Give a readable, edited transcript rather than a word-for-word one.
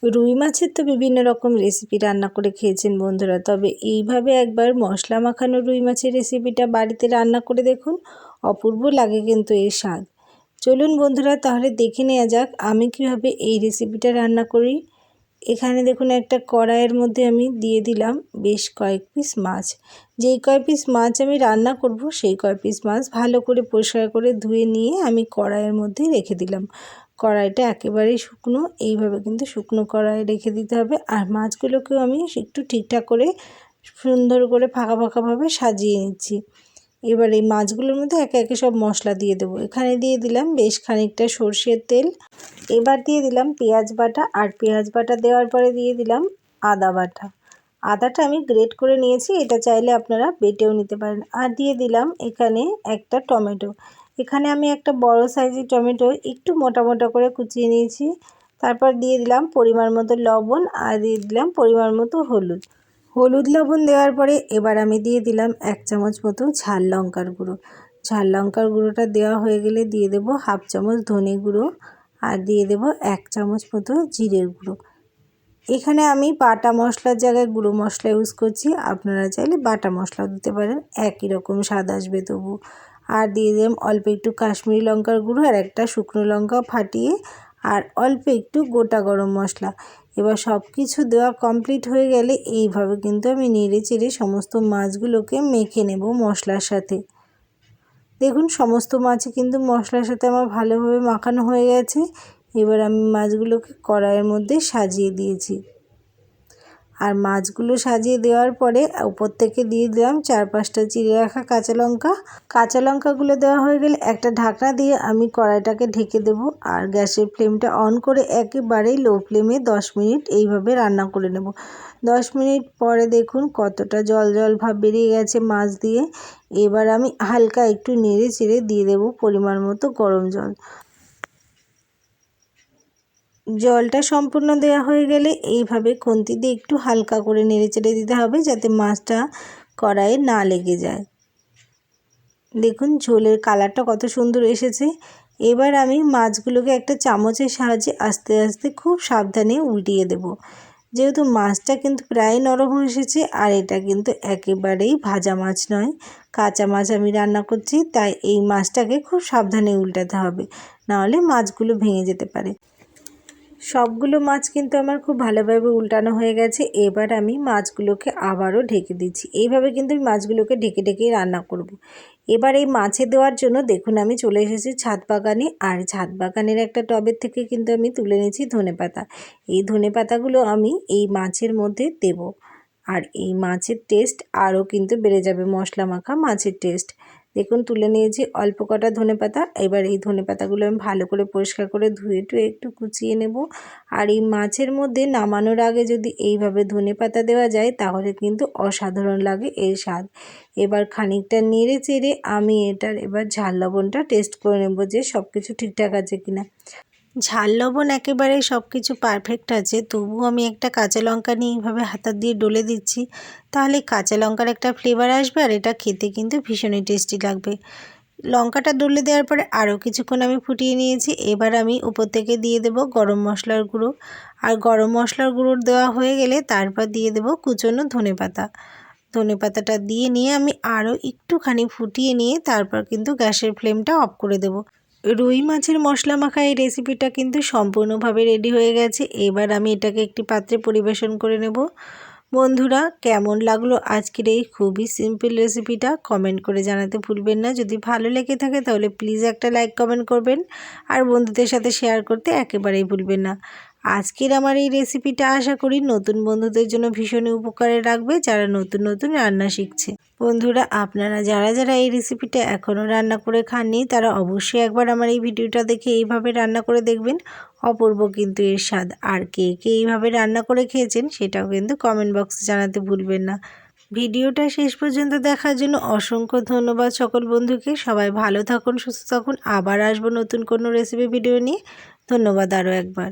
রুই মাছের তো বিভিন্ন রকম রেসিপি রান্না করে খেয়েছেন বন্ধুরা, তবে এইভাবে একবার মশলা মাখানো রুই মাছের রেসিপিটা বাড়িতে রান্না করে দেখুন, অপূর্ব লাগে কিন্তু এর স্বাদ। চলুন বন্ধুরা তাহলে দেখে নেওয়া যাক আমি কীভাবে এই রেসিপিটা রান্না করি। এখানে দেখুন একটা কড়াইয়ের মধ্যে আমি দিয়ে দিলাম বেশ কয়েক পিস মাছ। যেই কয় পিস মাছ আমি রান্না করব সেই কয় পিস মাছ ভালো করে পরিষ্কার করে ধুয়ে নিয়ে আমি কড়াইয়ের মধ্যে রেখে দিলাম। কড়াইটা একেবারেই শুকনো, এইভাবে কিন্তু শুকনো কড়াইয়ে রেখে দিতে হবে। আর মাছগুলোকেও আমি একটু ঠিকঠাক করে সুন্দর করে ফাঁকা ফাঁকাভাবে সাজিয়ে নিচ্ছি। এবার এই মাছগুলোর মধ্যে একে একে সব মশলা দিয়ে দেবো। এখানে দিয়ে দিলাম বেশ খানিকটা সর্ষের তেল, এবার দিয়ে দিলাম পেঁয়াজ বাটা, আর পেঁয়াজ বাটা দেওয়ার পরে দিয়ে দিলাম আদা বাটা। আদাটা আমি গ্রেট করে নিয়েছি, এটা চাইলে আপনারা বেটেও নিতে পারেন। আর দিয়ে দিলাম এখানে একটা টমেটো। এখানে আমি একটা বড় সাইজের টমেটো একটু মোটা মোটা করে কুচিয়ে নিয়েছি। তারপর দিয়ে দিলাম পরিমাণ মতো লবণ, আর দিয়ে দিলাম পরিমাণ মতো হলুদ লবণ দেওয়ার পরে এবার আমি দিয়ে দিলাম 1 চামচ মতো ঝাল লঙ্কার গুঁড়ো। ঝাল লঙ্কার গুঁড়োটা দেওয়া হয়ে গেলে দিয়ে দেবো 1/2 চামচ ধনে গুঁড়ো, আর দিয়ে দেবো 1 চামচ মতো জিরের গুঁড়ো। এখানে আমি বাটা মশলার জায়গায় গুঁড়ো মশলা ইউজ করছি, আপনারা চাইলে বাটা মশলাও দিতে পারেন, একই রকম স্বাদ আসবে তবু। আর দিয়ে দিলাম অল্প একটু কাশ্মীরি লঙ্কার গুঁড়ো আর একটা শুকনো লঙ্কা ফাটিয়ে, আর অল্প একটু গোটা গরম মশলা। এবার সব কিছু দেওয়া কমপ্লিট হয়ে গেলে এইভাবে কিন্তু আমি নেড়ে চেড়ে সমস্ত মাছগুলোকে মেখে নেব মশলার সাথে। দেখুন সমস্ত মাছই কিন্তু মশলার সাথে আমার ভালোভাবে মাখানো হয়ে গেছে। এবার আমি মাছগুলোকে কড়াইয়ের মধ্যে সাজিয়ে দিয়েছি। আর মাছগুলো সাজিয়ে দেওয়ার পরে উপর থেকে দিয়ে দিলাম 4-5টা চিড়ে রাখা কাঁচা লঙ্কা। কাঁচা লঙ্কাগুলো দেওয়া হয়ে গেলে একটা ঢাকনা দিয়ে আমি কড়াইটাকে ঢেকে দেব। আর গ্যাসের ফ্লেমটা অন করে একেবারেই লো ফ্লেমে 10 মিনিট এইভাবে রান্না করে নেব। 10 মিনিট পরে দেখুন কতটা জল জল ভাব বেরিয়ে গেছে মাছ দিয়ে। এবার আমি হালকা একটু নেড়ে চেড়ে দিয়ে দেব পরিমাণ মতো গরম জল। জলটা সম্পূর্ণ দেওয়া হয়ে গেলে এইভাবে খুন্তি দিয়ে একটু হালকা করে নেড়ে চেড়ে দিতে হবে, যাতে মাছটা কড়াইয়ে না লেগে যায়। দেখুন ঝোলের কালারটা কত সুন্দর এসেছে। এবার আমি মাছগুলোকে একটা চামচের সাহায্যে আস্তে আস্তে খুব সাবধানে উল্টিয়ে দেব। যেহেতু মাছটা কিন্তু প্রায় নরম হয়ে এসেছে, আর এটা কিন্তু একেবারেই ভাজা মাছ নয়, কাঁচা মাছ আমি রান্না করছি, তাই এই মাছটাকে খুব সাবধানে উল্টাতে হবে, নাহলে মাছগুলো ভেঙে যেতে পারে। সবগুলো মাছ কিন্তু আমার খুব ভালোভাবে উল্টানো হয়ে গেছে। এবার আমি মাছগুলোকে আবারও ঢেকে দিচ্ছি। এইভাবে কিন্তু মাছগুলোকে ঢেকে ঢেকেই রান্না করব। এবার এই মাছে দেওয়ার জন্য দেখুন আমি চলে এসেছি ছাদ বাগানে, আর ছাদ বাগানের একটা টবের থেকে কিন্তু আমি তুলে নিয়েছি ধনেপাতা। এই ধনেপাতাগুলো আমি এই মাছের মধ্যে দেব, আর এই মাছের টেস্ট আরও কিন্তু বেড়ে যাবে, মশলা মাখা মাছের টেস্ট। দেখুন তুলে নিয়েছি অল্প কটা ধনেপাতা। এবার এই ধনেপাতাগুলো আমি ভালো করে পরিষ্কার করে ধুয়ে টুয়ে একটু কুচিয়ে নেব। আর এই মাছের মধ্যে নামানোর আগে যদি এইভাবে ধনেপাতা দেওয়া যায় তাহলে কিন্তু অসাধারণ লাগে এর স্বাদ। এবার খানিকটা নেড়ে চেড়ে আমি এটার এবার ঝাল লবণটা টেস্ট করে নেব যে সব কিছু ঠিকঠাক আছে কিনা। ঝাল লবণ একেবারে সব কিছু পারফেক্ট আছে, তবুও আমি একটা কাঁচা লঙ্কা নিয়ে এইভাবে হাতা দিয়ে ডলে দিচ্ছি, তাহলে কাঁচা লঙ্কার একটা ফ্লেভার আসবে, আর এটা খেতে কিন্তু ভীষণই টেস্টি লাগবে। লঙ্কাটা ডলে দেওয়ার পরে আরও কিছুক্ষণ আমি ফুটিয়ে নিয়েছি। এবার আমি উপর থেকে দিয়ে দেব গরম মশলার গুঁড়ো, আর গরম মশলার গুঁড়ো দেওয়া হয়ে গেলে তারপর দিয়ে দেব কুচনো ধনেপাতা। ধনেপাতাটা দিয়ে নিয়ে আমি আরও একটুখানি ফুটিয়ে নিয়ে তারপর কিন্তু গ্যাসের ফ্লেমটা অফ করে দেব। রুই মাছের মশলা মাখা এই রেসিপিটা কিন্তু সম্পূর্ণভাবে রেডি হয়ে গেছে। এবার আমি এটাকে একটি পাত্রে পরিবেশন করে নেব। বন্ধুরা কেমন লাগলো আজকের এই খুবই সিম্পল রেসিপিটা কমেন্ট করে জানাতে ভুলবেন না। যদি ভালো লেগে থাকে তাহলে প্লিজ একটা লাইক কমেন্ট করবেন, আর বন্ধুদের সাথে শেয়ার করতে একেবারেই ভুলবেন না। আজকের আমার এই রেসিপিটা আশা করি নতুন বন্ধুদের জন্য ভীষণই উপকারে রাখবে, যারা নতুন নতুন রান্না শিখছে। বন্ধুরা আপনারা যারা যারা এই রেসিপিটা এখনও রান্না করে খাননি তারা অবশ্যই একবার আমার এই ভিডিওটা দেখে এইভাবে রান্না করে দেখবেন, অপূর্ব কিন্তু এর স্বাদ। আর কে কে এইভাবে রান্না করে খেয়েছেন সেটাও কিন্তু কমেন্ট বক্সে জানাতে ভুলবেন না। ভিডিওটা শেষ পর্যন্ত দেখার জন্য অসংখ্য ধন্যবাদ সকল বন্ধুকে। সবাই ভালো থাকুন, সুস্থ থাকুন। আবার আসবো নতুন কোনো রেসিপি ভিডিও নিয়ে। ধন্যবাদ আরও একবার।